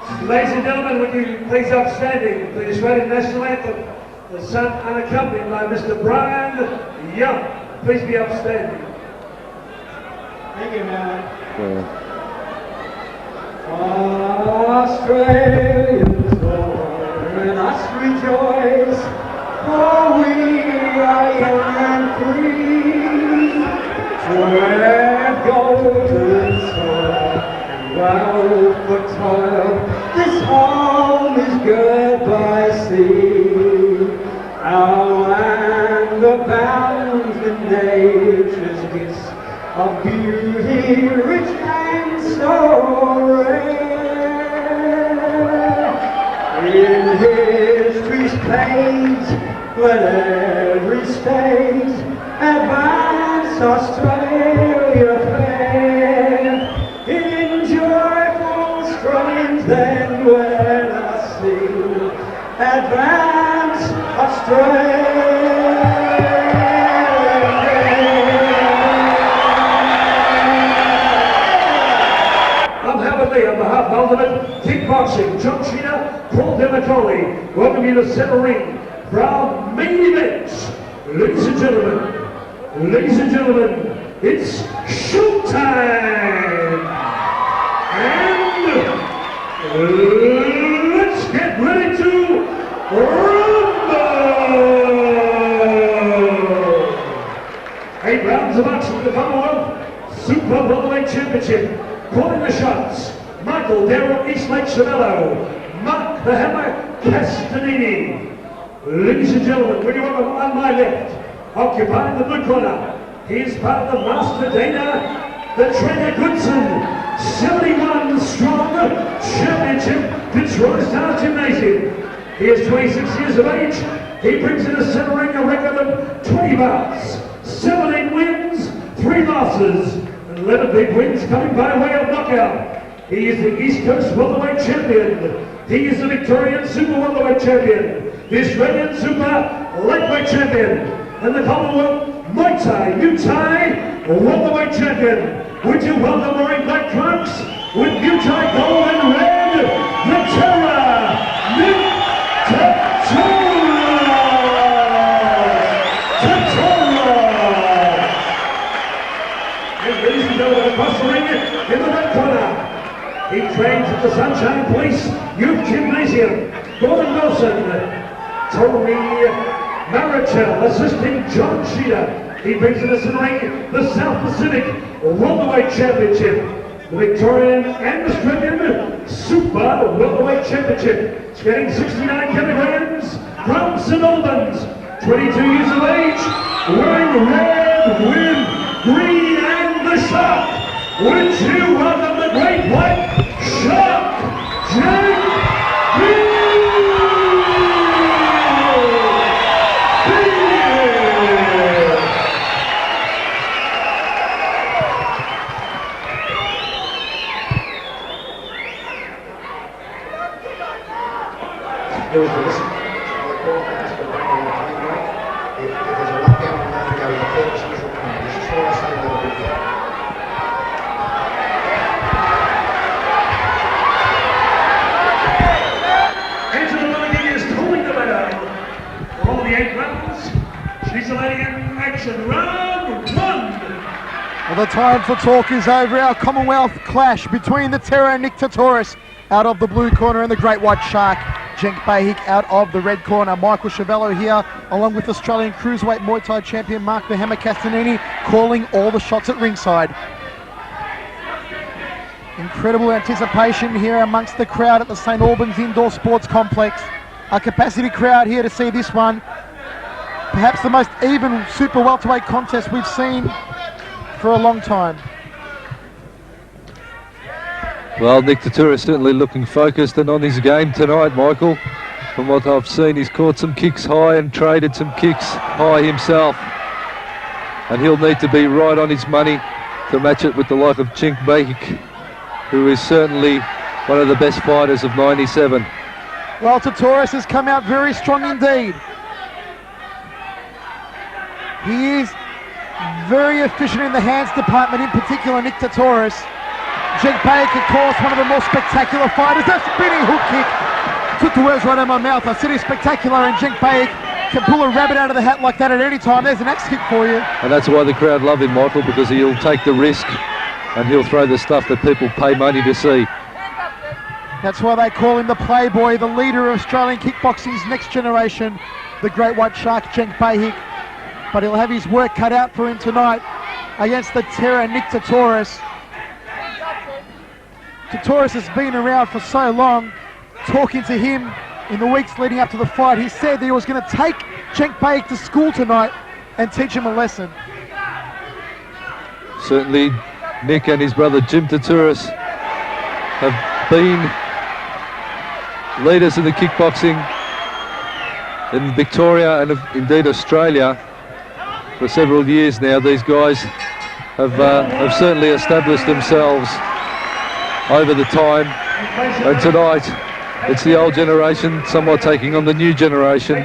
Ladies and gentlemen, would you please upstanding for the Australian National Anthem, the son unaccompanied by Mr. Brian Young. Please be upstanding. Thank you, man. Australians born, and us rejoice, for we are young and free. Sweat golden soil and wealth for toil. This home is good by sea. Our land abounds in nature's gifts of beauty, rich and so rare. In history's page, let every state advance Australia fair. In joyful strains then let us sing, advance Australia. On behalf of Ultimate Kickboxing, John Sheena, Paul Demacoli, welcome you to center ring for our main event. Ladies and gentlemen, it's showtime! And let's get ready to rumble! 8 rounds of action for the Commonwealth Super Welterweight Championship. Calling the shots, Michael Darrell Eastlake Chavello, Mark the Hammer Castanini. Ladies and gentlemen, when you are on my left, occupying the blue corner, he is part of the Master Dana, the Trainer Goodson 71 Strong Championship Tetoros Gymnasium. He is 26 years of age. He brings in a center ring a record of 20 bouts, 17 wins, 3 losses. 11 big wins coming by way of knockout. He is the East Coast Welterweight Champion. He is the Victorian Super Welterweight Champion, the Australian Super Lightweight Champion, and the Commonwealth Muay Thai Welterweight Champion. Would you welcome wearing black trunks with Muay Thai gold and red, the Terror, Nick Tetoros! Ladies and gentlemen, across the ring in the red corner, he trains at the Sunshine Police Youth Gymnasium. Gordon Wilson, Tony Marichel, assisting John Sheeta. He brings in the ring the South Pacific Welterweight Championship, the Victorian and Australian Super Welterweight Championship. It's getting 69 kilograms from St.Albans, 22 years of age, wearing red with green and the Shark. Would you welcome the great white Shark, Jenk Behic? If there's a lockdown and to go in 30 seconds, this is why I say that a bit. Angela Mulligan is calling the battle. For all the 8 rounds, she's letting in action. Round 1. Well, the time for talk is over. Our Commonwealth clash between the Terror and Nick Tetoros out of the blue corner and the Great White Shark, Jenk Behic, out of the red corner. Michael Chavello here, along with Australian Cruiserweight Muay Thai champion Mark the Hammer Castanini, calling all the shots at ringside. Incredible anticipation here amongst the crowd at the St.Albans Indoor Sports Complex. A capacity crowd here to see this one. Perhaps the most even super welterweight contest we've seen for a long time. Well, Nick Tetoros certainly looking focused and on his game tonight, Michael. From what I've seen, he's caught some kicks high and traded some kicks high himself. And he'll need to be right on his money to match it with the like of Jenk Behic, who is certainly one of the best fighters of '97. Well, Tetoros has come out very strong indeed. He is very efficient in the hands department, in particular Nick Tetoros. Jenk Behic, of course, one of the more spectacular fighters. That spinning hook kick took the words right out of my mouth. I said he's spectacular, and Jenk Behic can pull a rabbit out of the hat like that at any time. There's an axe kick for you. And that's why the crowd love him, Michael, because he'll take the risk and he'll throw the stuff that people pay money to see. That's why they call him the Playboy, the leader of Australian kickboxing's next generation, the Great White Shark, Jenk Behic. But he'll have his work cut out for him tonight against the terror, Nick Tetoros. Tetoros has been around for so long. Talking to him in the weeks leading up to the fight, he said that he was going to take Jenk Behic to school tonight and teach him a lesson. Certainly, Nick and his brother Jim Tetoros have been leaders in the kickboxing in Victoria and indeed Australia for several years now. These guys have certainly established themselves over the time, and tonight it's the old generation somewhat taking on the new generation.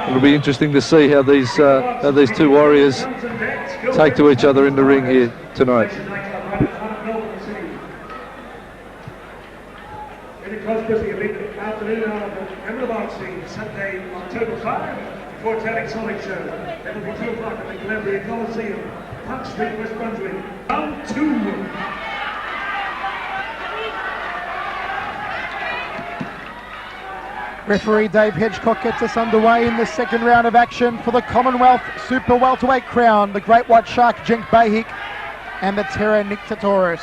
It'll be interesting to see how these two warriors take to each other in the ring here tonight. Afternoon of Kickboxing, Sunday, October 5, for Tedx Sonic Show. It will be 2 o'clock at the Columbia Coliseum, Park Street, West Brunswick. Round 2. Referee Dave Hedgecock gets us underway in the second round of action for the Commonwealth Super Welterweight crown. The Great White Shark, Jenk Behic, and the Terror, Nick Tetoros.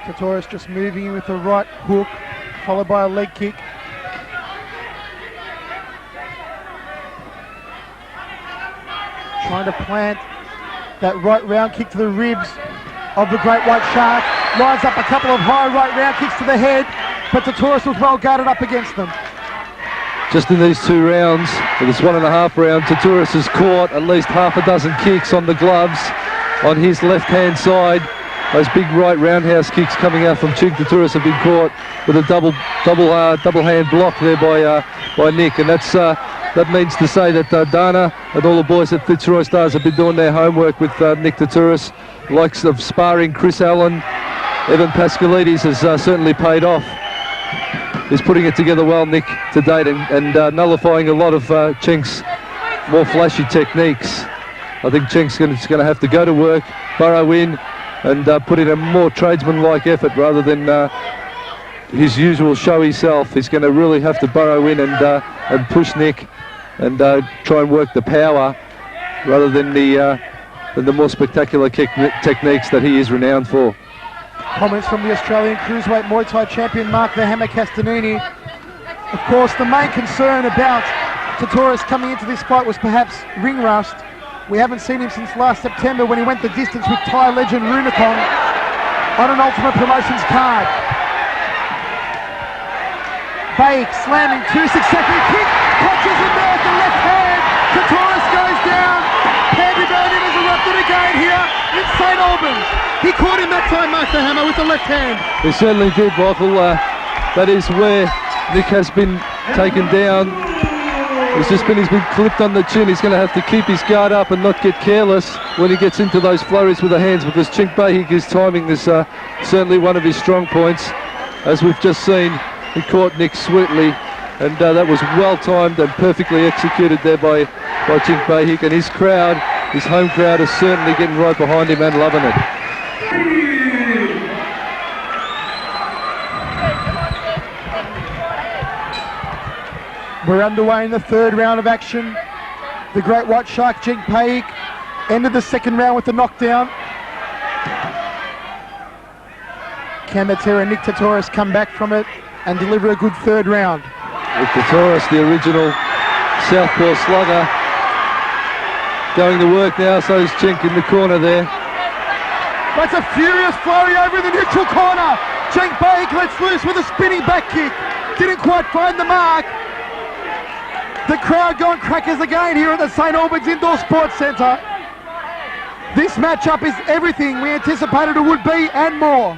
Tetoros just moving in with a right hook, followed by a leg kick. Trying to plant that right round kick to the ribs of the Great White Shark. Lines up a couple of high right round kicks to the head, but Tetoros was well guarded up against them. Just in these 2 rounds, for this 1.5 round, Tetoros has caught at least half a dozen kicks on the gloves on his left-hand side. Those big right roundhouse kicks coming out from Jenk Tetoros have been caught with a double hand block there by Nick, and that means to say that Dana and all the boys at Fitzroy Stars have been doing their homework with Nick Tetoros. Likes of sparring Chris Allen, Evan Pascalides has certainly paid off. He's putting it together well, Nick, to date, and nullifying a lot of Jenk's more flashy techniques. I think Jenk's going to have to go to work, burrow in, and put in a more tradesman-like effort rather than his usual showy self. He's going to really have to burrow in and push Nick and try and work the power rather than the more spectacular techniques that he is renowned for. Comments from the Australian Cruiserweight Muay Thai champion Mark the Hammer Castanini. Of course, the main concern about Tetoros coming into this fight was perhaps ring rust. We haven't seen him since last September when he went the distance with Thai legend Runikong on an Ultimate Promotions card. Behic slamming 2 successive kicks, punches him there with the left hand. Tetoros goes down. Pandemonium has erupted again here in St.Albans. He caught him that time, Mark the Hammer, with the left hand. He certainly did, Michael. That is where Nick has been taken down. He's been clipped on the chin. He's going to have to keep his guard up and not get careless when he gets into those flurries with the hands, because Jenk Behic, his timing is certainly one of his strong points. As we've just seen, he caught Nick sweetly, and that was well timed and perfectly executed there by Jenk Behic, and his crowd, his home crowd, is certainly getting right behind him and loving it. We're underway in the third round of action. The Great White Shark, Jenk Behic, ended the second round with the knockdown. Can the Terror Nick Tetoros come back from it and deliver a good third round? With Tetoros, the original southpaw slugger, going to work now, so is Jenk in the corner there. That's a furious flurry over in the neutral corner. Jenk Behic lets loose with a spinning back kick. Didn't quite find the mark. The crowd going crackers again here at the St. Albans Indoor Sports Centre. This matchup is everything we anticipated it would be and more.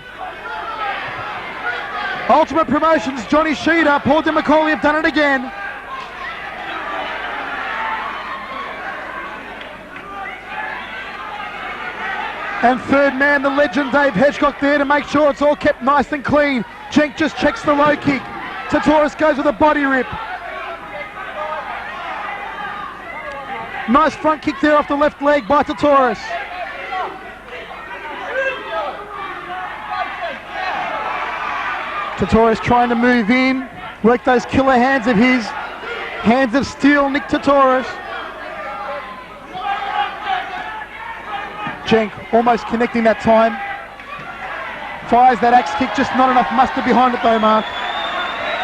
Ultimate Promotions, Johnny Sheeder, Paul DeMacaulay have done it again. And third man, the legend Dave Hedgecock there to make sure it's all kept nice and clean. Jenk just checks the low kick. Tetoros goes with a body rip. Nice front kick there off the left leg by Tetoros. Tetoros trying to move in, work those killer hands of his. Hands of steel, Nick Tetoros. Jenk almost connecting that time. Fires that axe kick, just not enough muster behind it though, Mark.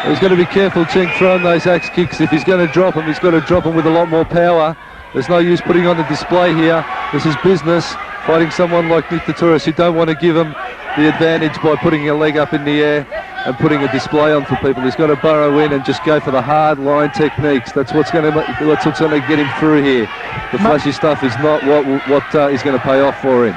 He's got to be careful, Jenk, throwing those axe kicks. If he's going to drop them, he's got to drop them with a lot more power. There's no use putting on the display here. This is business. Fighting someone like Nick Tetoros, you don't want to give him the advantage by putting a leg up in the air and putting a display on for people. He's got to burrow in and just go for the hard line techniques. That's what's going to get him through here. The flashy stuff is not what is going to pay off for him.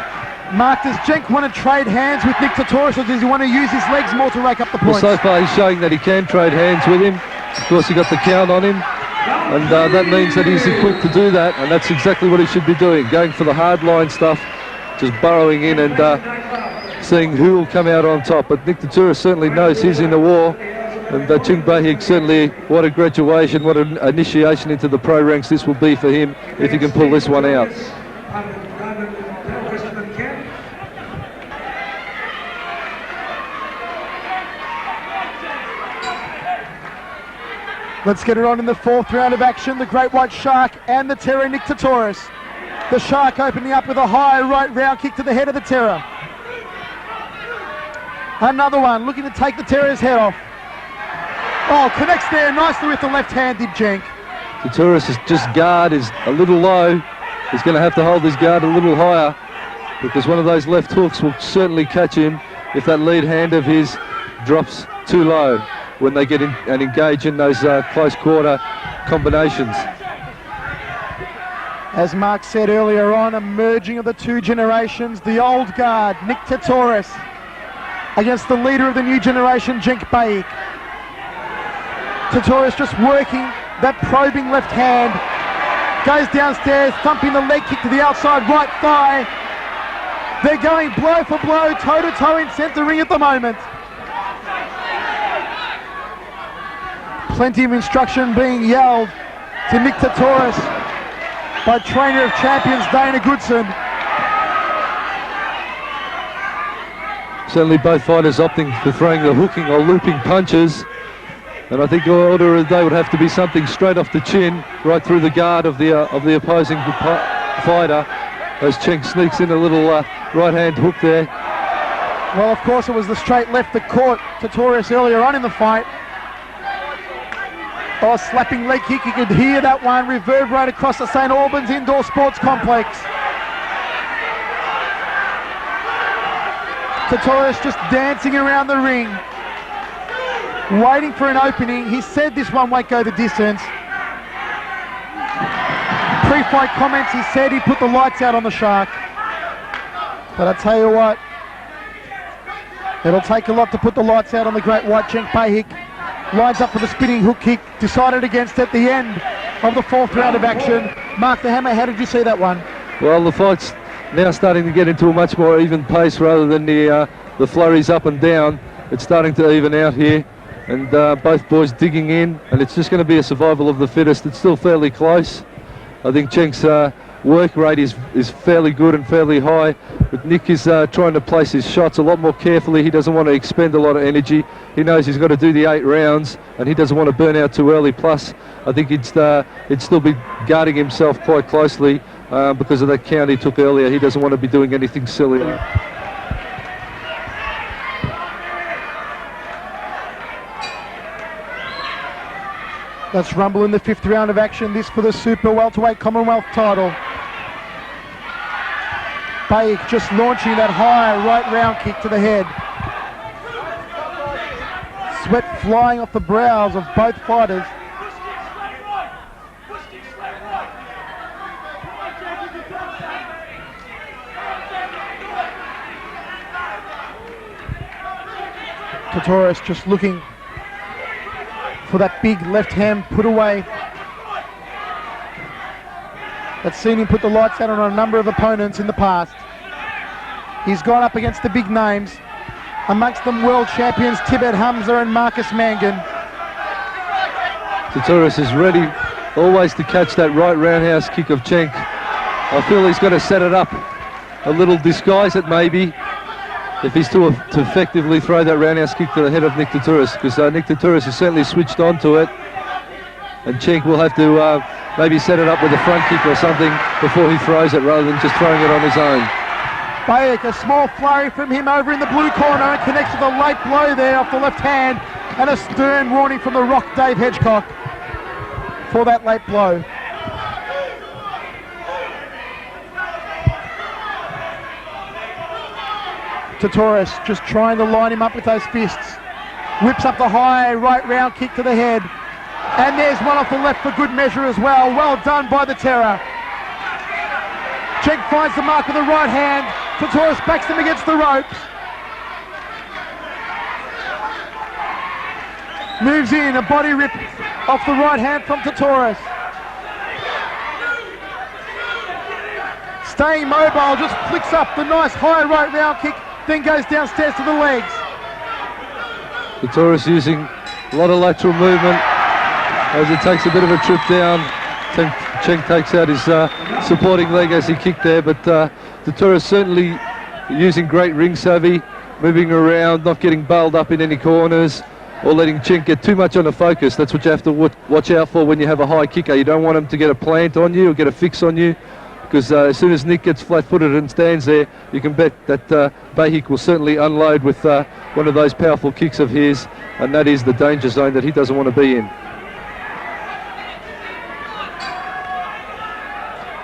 Mark, does Jenk want to trade hands with Nick Tetoros, or does he want to use his legs more to rake up the points? Well, so far he's showing that he can trade hands with him. Of course, he got the count on him, and that means that he's equipped to do that, and that's exactly what he should be doing, going for the hard line stuff, just burrowing in and seeing who will come out on top. But Nick Tetoros certainly knows he's in the war, and Jenk Behic certainly, what a graduation, what an initiation into the pro ranks this will be for him if he can pull this one out. Let's get it on in the fourth round of action. The Great White Shark and the Terror, Nick Tetoros. The Shark opening up with a high right round kick to the head of the Terror. Another one looking to take the Terror's head off. Oh, connects there nicely with the left-handed Jenk. Tetoros' just guard is a little low. He's going to have to hold his guard a little higher, because one of those left hooks will certainly catch him if that lead hand of his drops too low when they get in and engage in those close quarter combinations. As Mark said earlier on, a merging of the two generations, the old guard, Nick Tetoros, against the leader of the new generation, Jenk Behic. Tetoros just working that probing left hand, goes downstairs, thumping the leg kick to the outside right thigh. They're going blow for blow, toe-to-toe in centre ring at the moment. Plenty of instruction being yelled to Nick Tetoros by trainer of champions Dana Goodson. Certainly both fighters opting for throwing the hooking or looping punches, and I think the order of the day would have to be something straight off the chin, right through the guard of the opposing fighter. As Jenk sneaks in a little right hand hook there. Well, of course it was the straight left that caught Tetoros earlier on in the fight. Oh, slapping leg kick, you could hear that one reverberate across the St.Albans Indoor Sports Complex. Tetoros just dancing around the ring, waiting for an opening. He said this one won't go the distance. Pre-fight comments, he said he'd put the lights out on the Shark. But I tell you what, it'll take a lot to put the lights out on the Great White. Jenk Behic lines up for the spinning hook kick, decided against at the end of the fourth round of action. Mark the Hammer, how did you see that one? Well, the fight's now starting to get into a much more even pace rather than the flurries up and down. It's starting to even out here, and both boys digging in, and it's just going to be a survival of the fittest. It's still fairly close. I think Jenk's work rate is fairly good and fairly high, but Nick is trying to place his shots a lot more carefully. He doesn't want to expend a lot of energy. He knows he's got to do the 8 rounds, and he doesn't want to burn out too early. Plus, I think he'd still be guarding himself quite closely because of that count he took earlier. He doesn't want to be doing anything silly. Let's rumble in the fifth round of action. This for the super welterweight Commonwealth title. Behic just launching that high right round kick to the head. Sweat flying off the brows of both fighters. Tetoros just looking for that big left hand put away. That's seen him put the lights out on a number of opponents in the past. He's gone up against the big names. Amongst them world champions Tibet Hamza and Marcus Mangan. Tetoros is ready always to catch that right roundhouse kick of Jenk. I feel he's going to set it up a little, disguise it maybe, if he's to effectively throw that roundhouse kick to the head of Nick Tetoros, because Nick Tetoros has certainly switched on to it, and Jenk will have to maybe set it up with a front kick or something before he throws it, rather than just throwing it on his own. Behic, a small flurry from him over in the blue corner, and connects with a late blow there off the left hand, and a stern warning from the Rock Dave Hedgecock for that late blow. Tetoros just trying to line him up with those fists. Whips up the high right round kick to the head. And there's one off the left for good measure as well. Well done by the Terror. Jenk finds the mark with the right hand. Tetoros backs him against the ropes. Moves in, a body rip off the right hand from Tetoros. Staying mobile, just flicks up the nice high right round kick, then goes downstairs to the legs. Tetoros using a lot of lateral movement as he takes a bit of a trip down. Jenk takes out his supporting leg as he kicked there, but Tetoros certainly using great ring savvy, moving around, not getting bailed up in any corners or letting Jenk get too much on the focus. That's what you have to watch out for when you have a high kicker. You don't want him to get a plant on you or get a fix on you, because as soon as Nick gets flat-footed and stands there, you can bet that Behic will certainly unload with one of those powerful kicks of his, and that is the danger zone that he doesn't want to be in.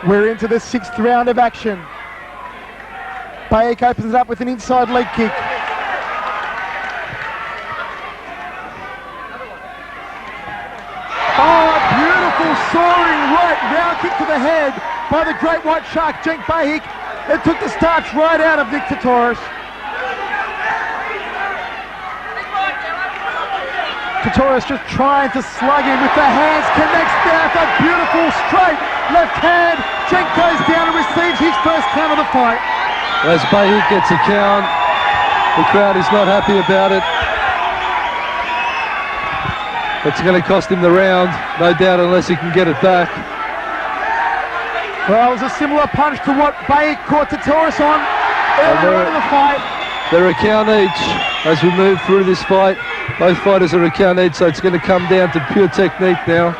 We're into the 6th round of action. Behic opens it up with an inside leg kick. Oh, beautiful soaring right round kick to the head by the great white shark, Jenk Behic. It took the starch right out of Nick Tetoros. Tetoros just trying to slug him with the hands, connects there with a beautiful straight left hand. Jenk goes down and receives his first count of the fight. As Behic gets a count, the crowd is not happy about it. It's going to cost him the round, no doubt, unless he can get it back. Well, it was a similar punch to what Behic caught Tetoros on earlier on in the fight. They're a count each as we move through this fight. Both fighters are a count each, so it's going to come down to pure technique now.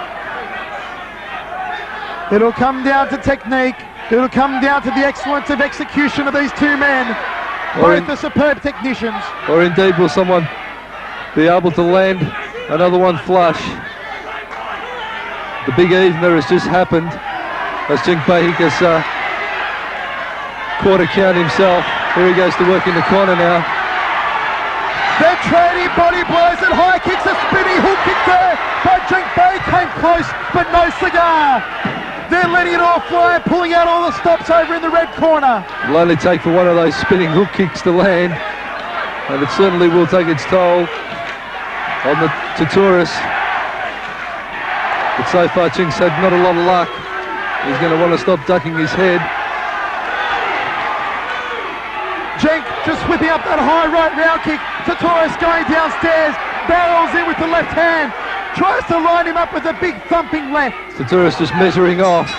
It'll come down to technique. It'll come down to the excellence of execution of these two men. Both are superb technicians. Or indeed will someone be able to land another one flush. The big evener has just happened as Jenk Behic has caught a count himself. Here he goes to work in the corner now. They're trading body blows and high kicks, a spinning hook kick there by Jenk Behic, came close but no cigar. They're letting it all fly, pulling out all the stops over in the red corner. It'll only take for one of those spinning hook kicks to land, and it certainly will take its toll on the Tetoros. But so far Jenk's had not a lot of luck. He's going to want to stop ducking his head. Jenk just whipping up that high right round kick. Tetoros going downstairs, barrels in with the left hand, tries to line him up with a big thumping left. Tetoros just measuring off.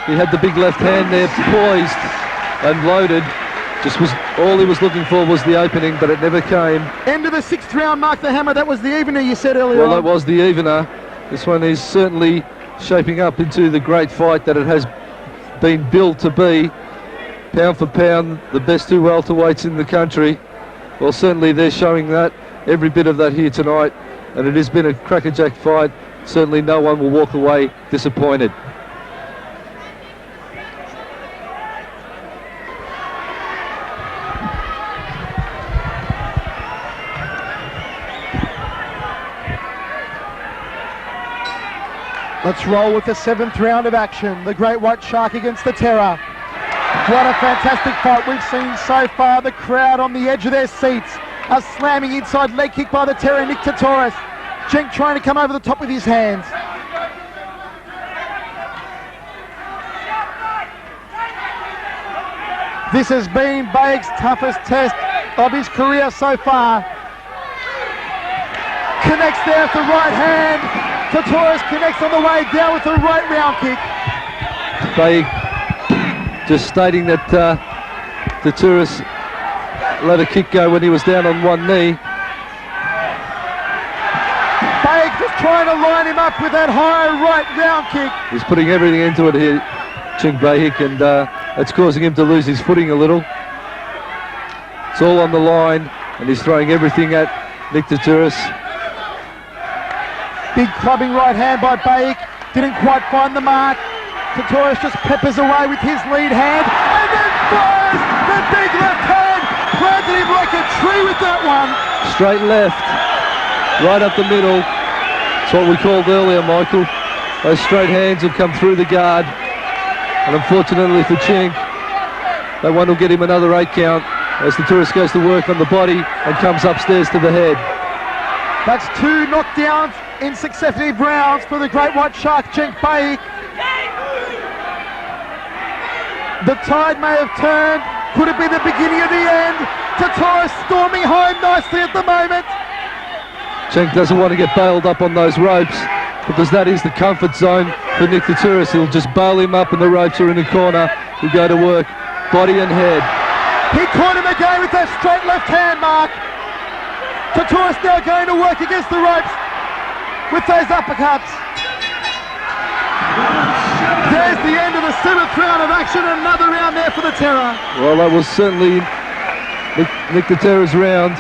He had the big left hand there poised and loaded. Just was all he was looking for was the opening, but it never came. End of the 6th round, Mark the Hammer. That was the evener you said earlier Well, on. that was the evener. This one is certainly shaping up into the great fight that it has been billed to be. Pound for pound, the best two welterweights in the country. Well, certainly they're showing that, every bit of that here tonight, and it has been a crackerjack fight. Certainly no one will walk away disappointed. Let's roll with the 7th round of action. The Great White Shark against the Terror. What a fantastic fight we've seen so far. The crowd on the edge of their seats. A slamming inside leg kick by the Terror, Nick Tetoros. Jenk trying to come over the top with his hands. This has been Behic's toughest test of his career so far. Connects there with the right hand. Tetoros connects on the way down with the right round kick. Behic just stating that Tetoros let a kick go when he was down on one knee. Behic just trying to line him up with that high right round kick. He's putting everything into it here, Jenk Behic, and it's causing him to lose his footing a little. It's all on the line, and he's throwing everything at Nick Tetoros. Big clubbing right hand by Behic. Didn't quite find the mark. Tetoros just peppers away with his lead hand and then fires the big left hand. Planted him like a tree with that one. Straight left, right up the middle. It's what we called earlier, Michael. Those straight hands will come through the guard. And unfortunately for Jenk, that one will get him another 8 count as Tetoros goes to work on the body and comes upstairs to the head. That's 2 knockdowns in successive rounds for the great white shark, Jenk Behic. The tide may have turned. Could it be the beginning of the end? Tetoros storming home nicely at the moment. Jenk doesn't want to get bailed up on those ropes because that is the comfort zone for Nick Tetoros. He'll just bail him up and the ropes are in the corner. He'll go to work, body and head. He caught him again with that straight left hand, Mark. Tetoros now going to work against the ropes with those uppercuts. There's the end of the 7th round of action. Another round there for the Terror. Well, that was certainly Nick Tetoros' round.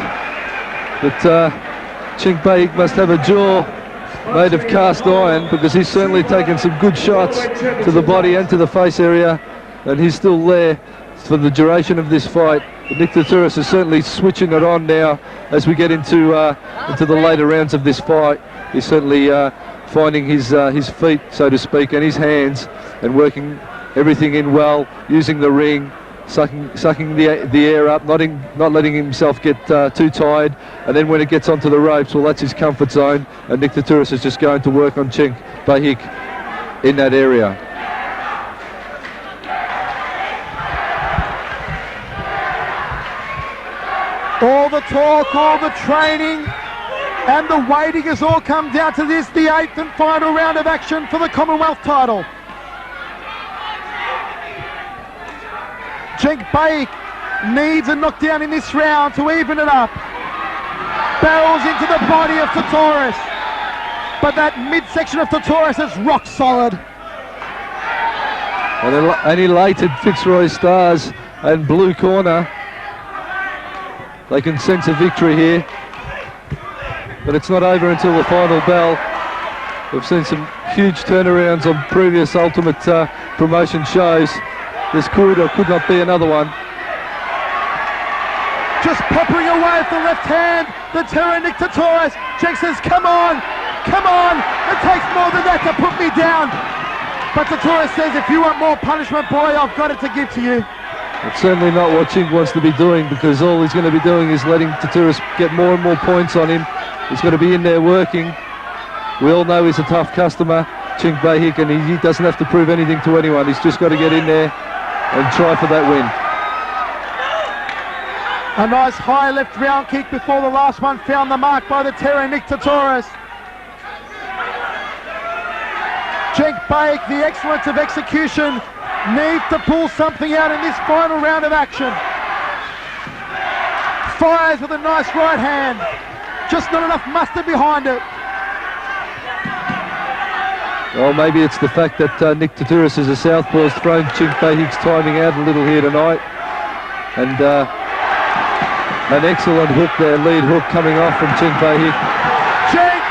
But Jenk Behic must have a jaw made of cast iron because he's certainly taken some good shots to the body and to the face area, and he's still there for the duration of this fight. But Nick Tetoros is certainly switching it on now as we get into the later rounds of this fight. He's certainly finding his feet, so to speak, and his hands, and working everything in well, using the ring, sucking the air up, not letting himself get too tired, and then when it gets onto the ropes, well, that's his comfort zone, and Nick Tetoros is just going to work on Jenk Behic in that area. All the talk, all the training, and the waiting has all come down to this, the 8th and final round of action for the Commonwealth title. Jenk Behic needs a knockdown in this round to even it up. Barrels into the body of Tetoros, but that midsection of Tetoros is rock solid. And elated Fitzroy Stars and blue corner. They can sense a victory here, but it's not over until the final bell. We've seen some huge turnarounds on previous Ultimate promotion shows. This could or could not be another one. Just peppering away with the left hand, the Terror Nick Tetoros. Jenk says, come on, it takes more than that to put me down. But Tetoros says, if you want more punishment, boy, I've got it to give to you. It's certainly not what Jenk wants to be doing, because all he's going to be doing is letting Tetoros get more and more points on him. He's going to be in there working. We all know he's a tough customer, Jenk Behic, and he doesn't have to prove anything to anyone. He's just got to get in there and try for that win. A nice high left round kick before the last one found the mark by the Terror Nick Tetoros. Jenk Behic, the excellence of execution, needs to pull something out in this final round of action. Fires with a nice right hand. Just not enough mustard behind it. Well, maybe it's the fact that Nick Tetoros is a southpaw has thrown Jenk Behic's timing out a little here tonight. And an excellent hook there, lead hook coming off from Jenk Behic. Jenk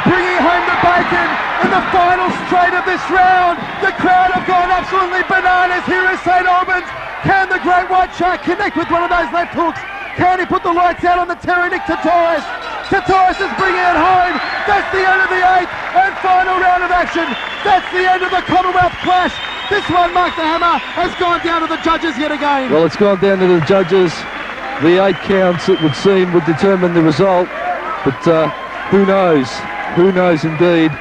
bringing home the bacon in the final straight of this round. The crowd have gone absolutely bananas here at St.Albans. Can the great white shark connect with one of those left hooks? Can he put the lights out on the Terror Nick Tetoros? Tetoros is bringing it home. That's the end of the 8th and final round of action. That's the end of the Commonwealth clash. This one, Mark the Hammer, has gone down to the judges yet again. Well, it's gone down to the judges. The 8 counts, it would seem, would determine the result. But who knows? Who knows indeed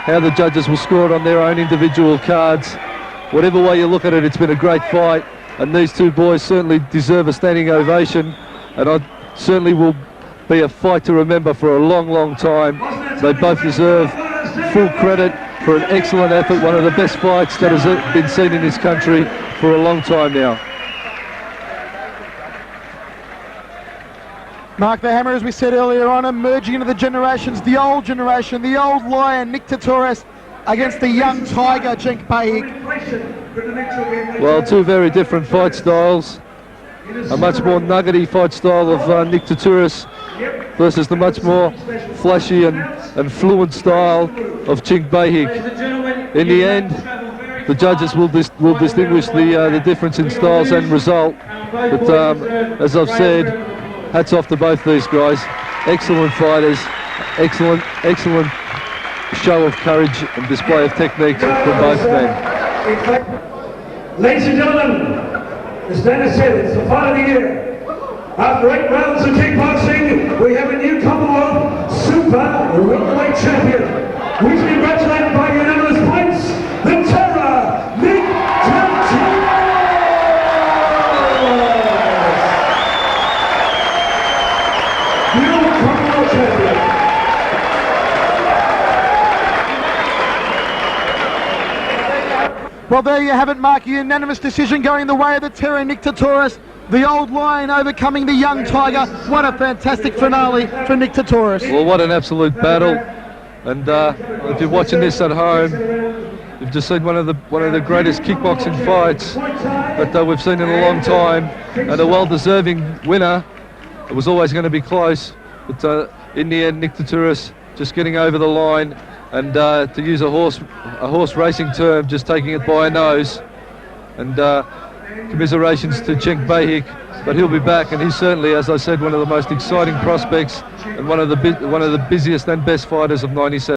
how the judges will score it on their own individual cards. Whatever way you look at it, it's been a great fight. and these two boys certainly deserve a standing ovation, and I certainly will be a fight to remember for a long, long time. They both deserve full credit for an excellent effort, one of the best fights that has been seen in this country for a long time now. Mark the Hammer, as we said earlier on, emerging into the generations, the old generation, the old lion, Nick Tetoros, against the young tiger, Jenk Behic. Well, two very different fight styles. A much more nuggety fight style of Nick Tetoros versus the much more flashy and fluent style of Jenk Behic. In the end, the judges will distinguish the difference in styles and result. But as I've said, hats off to both these guys. Excellent fighters, excellent show of courage and display of technique from both men. Ladies and gentlemen, as Dennis said, it's the fight of the year. After 8 rounds of kickboxing, we have a new Commonwealth Super Welterweight Champion. We congratulate by unanimous points, the Terror, Nick Tetoros! New Commonwealth Champion. Well, there you have it, Mark. A unanimous decision going the way of the Terror, Nick Tetoros. The old lion overcoming the young tiger. What a fantastic finale for Nick Tetoros. Well, what an absolute battle. And if you're watching this at home, you've just seen one of the greatest kickboxing fights that we've seen in a long time, and a well-deserving winner. It was always going to be close, but in the end, Nick Tetoros just getting over the line, and to use a horse racing term, just taking it by a nose. And commiserations to Jenk Behic, but he'll be back, and he's certainly, as I said, one of the most exciting prospects and one of the busiest and best fighters of '97.